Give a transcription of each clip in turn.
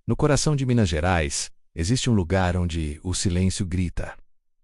No coração de Minas Gerais, existe um lugar onde o silêncio grita.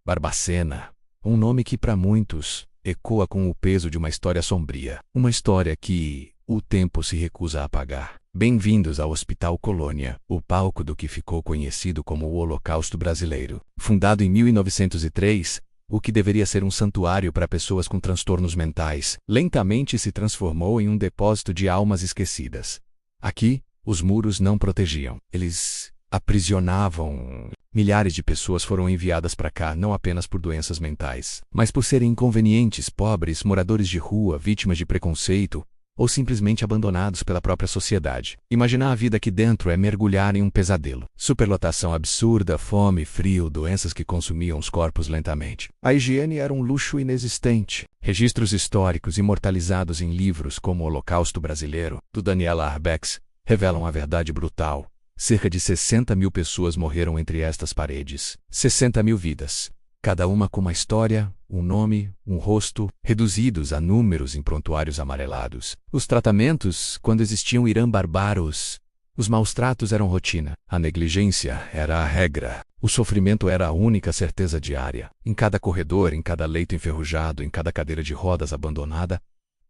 Barbacena, um nome que para muitos ecoa com o peso de uma história sombria. Uma história que o tempo se recusa a apagar. Bem-vindos ao Hospital Colônia, o palco do que ficou conhecido como o Holocausto Brasileiro. Fundado em 1903, o que deveria ser um santuário para pessoas com transtornos mentais, lentamente se transformou em um depósito de almas esquecidas. Aqui, os muros não protegiam. Eles aprisionavam. Milhares de pessoas foram enviadas para cá não apenas por doenças mentais, mas por serem inconvenientes, pobres, moradores de rua, vítimas de preconceito, ou simplesmente abandonados pela própria sociedade. Imaginar a vida aqui dentro é mergulhar em um pesadelo. Superlotação absurda, fome, frio, doenças que consumiam os corpos lentamente. A higiene era um luxo inexistente. Registros históricos imortalizados em livros como O Holocausto Brasileiro, do Daniela Arbex, revelam a verdade brutal. Cerca de 60 mil pessoas morreram entre estas paredes. 60 mil vidas. Cada uma com uma história, um nome, um rosto, reduzidos a números em prontuários amarelados. Os tratamentos, quando existiam Irã bárbaros. Os maus-tratos eram rotina. A negligência era a regra. O sofrimento era a única certeza diária. Em cada corredor, em cada leito enferrujado, em cada cadeira de rodas abandonada,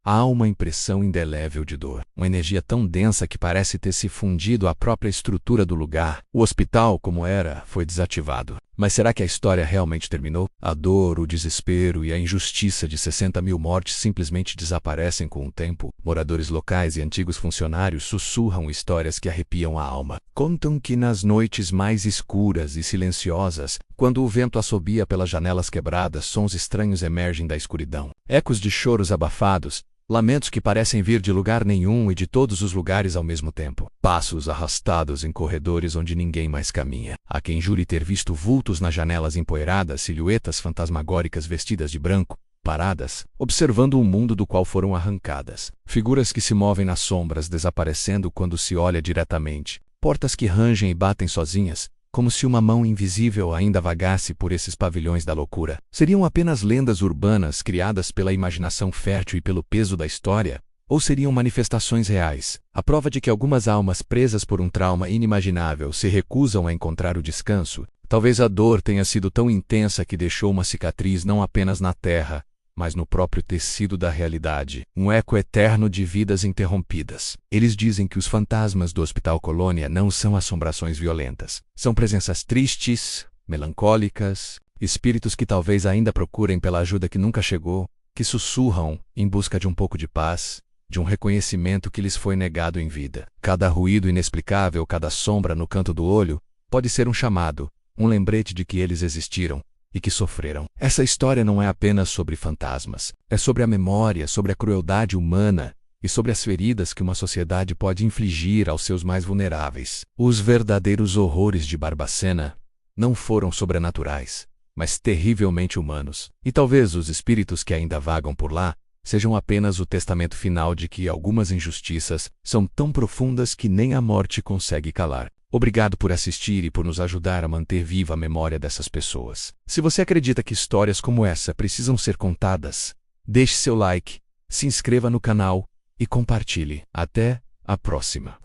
há uma impressão indelével de dor. Uma energia tão densa que parece ter se fundido à própria estrutura do lugar. O hospital, como era, foi desativado. Mas será que a história realmente terminou? A dor, o desespero e a injustiça de 60 mil mortes simplesmente desaparecem com o tempo. Moradores locais e antigos funcionários sussurram histórias que arrepiam a alma. Contam que nas noites mais escuras e silenciosas, quando o vento assobia pelas janelas quebradas, sons estranhos emergem da escuridão. Ecos de choros abafados, lamentos que parecem vir de lugar nenhum e de todos os lugares ao mesmo tempo. Passos arrastados em corredores onde ninguém mais caminha. Há quem jure ter visto vultos nas janelas empoeiradas, silhuetas fantasmagóricas vestidas de branco, paradas, observando o mundo do qual foram arrancadas. Figuras que se movem nas sombras, desaparecendo quando se olha diretamente. Portas que rangem e batem sozinhas, como se uma mão invisível ainda vagasse por esses pavilhões da loucura. Seriam apenas lendas urbanas criadas pela imaginação fértil e pelo peso da história? Ou seriam manifestações reais, a prova de que algumas almas presas por um trauma inimaginável se recusam a encontrar o descanso? Talvez a dor tenha sido tão intensa que deixou uma cicatriz não apenas na terra, mas no próprio tecido da realidade. Um eco eterno de vidas interrompidas. Eles dizem que os fantasmas do Hospital Colônia não são assombrações violentas. São presenças tristes, melancólicas, espíritos que talvez ainda procurem pela ajuda que nunca chegou, que sussurram em busca de um pouco de paz, de um reconhecimento que lhes foi negado em vida. Cada ruído inexplicável, cada sombra no canto do olho, pode ser um chamado, um lembrete de que eles existiram e que sofreram. Essa história não é apenas sobre fantasmas. É sobre a memória, sobre a crueldade humana e sobre as feridas que uma sociedade pode infligir aos seus mais vulneráveis. Os verdadeiros horrores de Barbacena não foram sobrenaturais, mas terrivelmente humanos. E talvez os espíritos que ainda vagam por lá sejam apenas o testamento final de que algumas injustiças são tão profundas que nem a morte consegue calar. Obrigado por assistir e por nos ajudar a manter viva a memória dessas pessoas. Se você acredita que histórias como essa precisam ser contadas, deixe seu like, se inscreva no canal e compartilhe. Até a próxima.